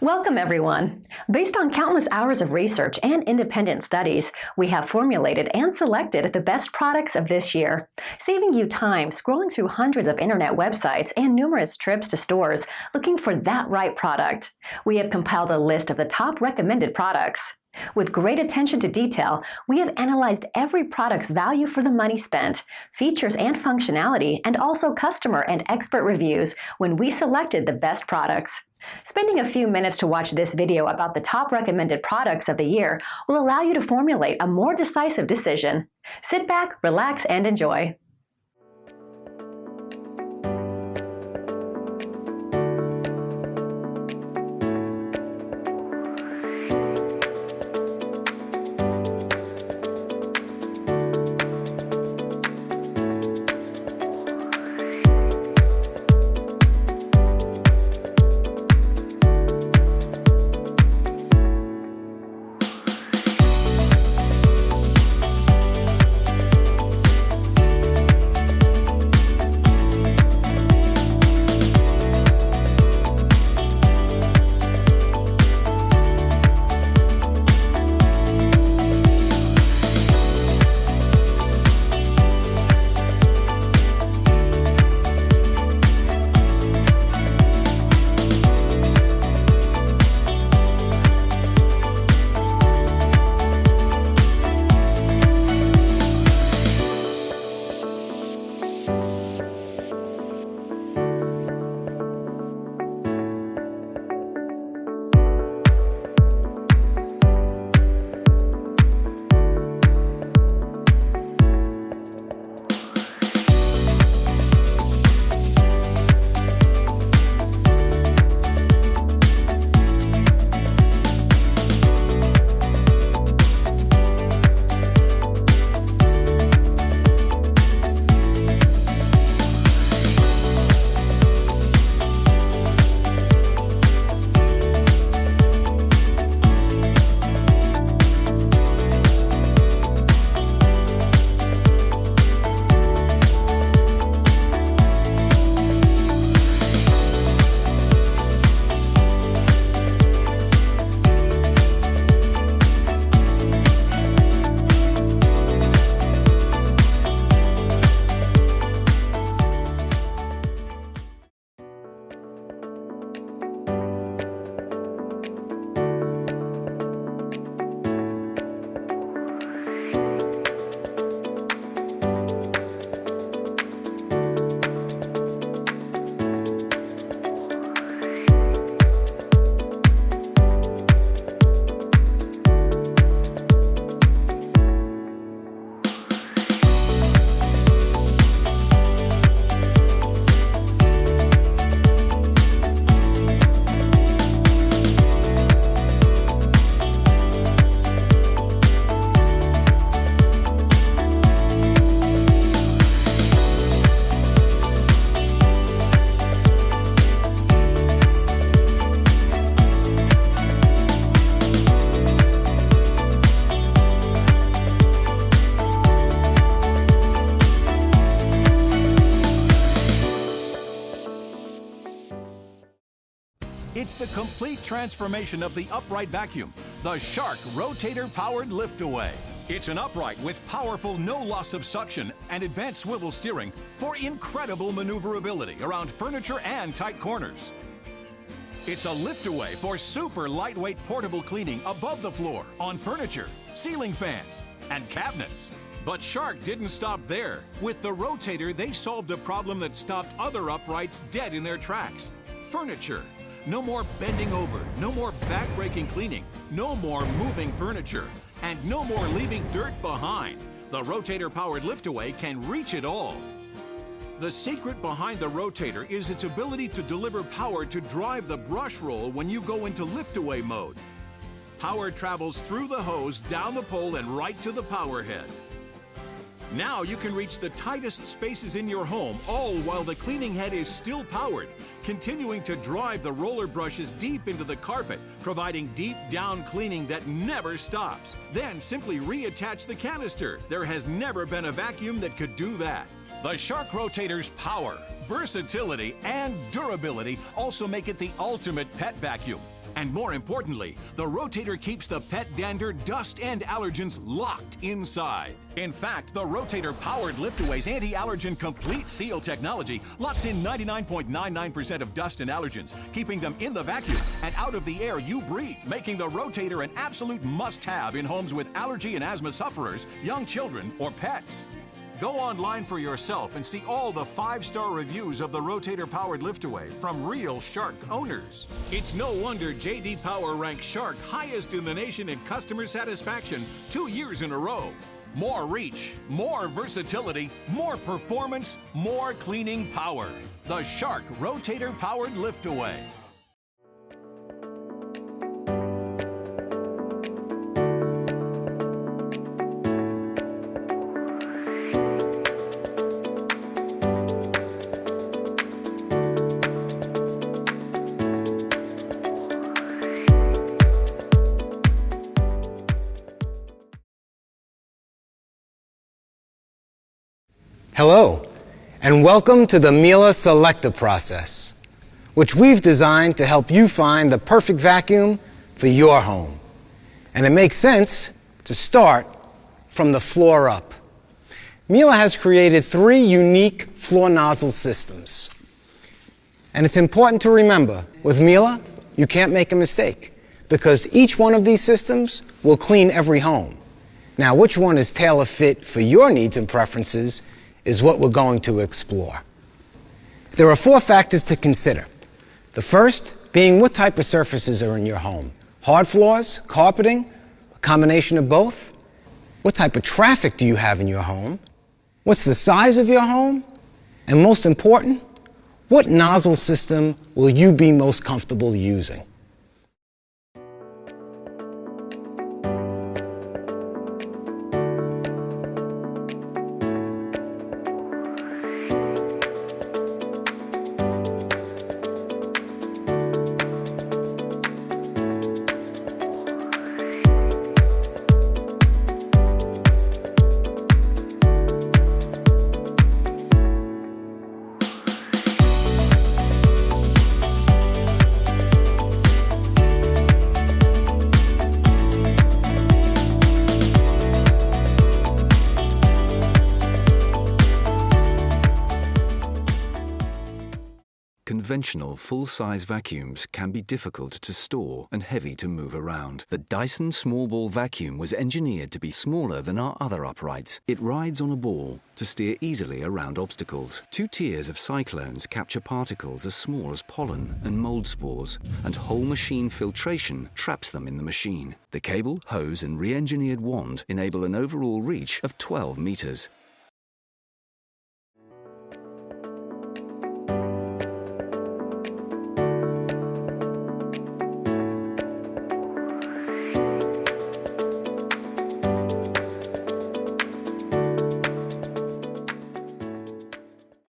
Welcome, everyone. Based on countless hours of research and independent studies, we have formulated and selected the best products of this year, saving you time scrolling through hundreds of internet websites and numerous trips to stores looking for that right product. We have compiled a list of the top recommended products. With great attention to detail, we have analyzed every product's value for the money spent, features and functionality, and also customer and expert reviews when we selected the best products. Spending a few minutes to watch this video about the top recommended products of the year will allow you to formulate a more decisive decision. Sit back, relax, and enjoy. It's the complete transformation of the upright vacuum, the Shark Rotator-powered lift-away. It's an upright with powerful no loss of suction and advanced swivel steering for incredible maneuverability around furniture and tight corners. It's a lift-away for super lightweight portable cleaning above the floor, on furniture, ceiling fans, and cabinets. But Shark didn't stop there. With the Rotator, they solved a problem that stopped other uprights dead in their tracks. Furniture. No more bending over, no more back-breaking cleaning, no more moving furniture, and no more leaving dirt behind. The Rotator-powered lift-away can reach it all. The secret behind the Rotator is its ability to deliver power to drive the brush roll when you go into lift-away mode. Power travels through the hose, down the pole, and right to the power head. Now you can reach the tightest spaces in your home, all while the cleaning head is still powered, continuing to drive the roller brushes deep into the carpet, providing deep down cleaning that never stops. Then simply reattach the canister. There has never been a vacuum that could do that. The Shark Rotator's power, versatility, and durability also make it the ultimate pet vacuum. And more importantly, the Rotator keeps the pet dander, dust, and allergens locked inside. In fact, the Rotator powered liftaway's anti-allergen complete seal technology locks in 99.99% of dust and allergens, keeping them in the vacuum and out of the air you breathe, making the Rotator an absolute must-have in homes with allergy and asthma sufferers, young children, or pets. Go online for yourself and see all the 5-star reviews of the Rotator-powered liftaway from real Shark owners. It's no wonder J.D. Power ranked Shark highest in the nation in customer satisfaction 2 years in a row. More reach, more versatility, more performance, more cleaning power. The Shark Rotator-powered liftaway. Hello, and welcome to the Miele Selector process, which we've designed to help you find the perfect vacuum for your home. And it makes sense to start from the floor up. Miele has created 3 unique floor nozzle systems. And it's important to remember, with Miele, you can't make a mistake, because each one of these systems will clean every home. Now, which one is tailor-fit for your needs and preferences is what we're going to explore. There are 4 factors to consider. The first being what type of surfaces are in your home. Hard floors, carpeting, a combination of both? What type of traffic do you have in your home? What's the size of your home? And most important, what nozzle system will you be most comfortable using? Conventional full-size vacuums can be difficult to store and heavy to move around. The Dyson small ball vacuum was engineered to be smaller than our other uprights. It rides on a ball to steer easily around obstacles. 2 tiers of cyclones capture particles as small as pollen and mold spores, and whole machine filtration traps them in the machine. The cable, hose, and re-engineered wand enable an overall reach of 12 meters.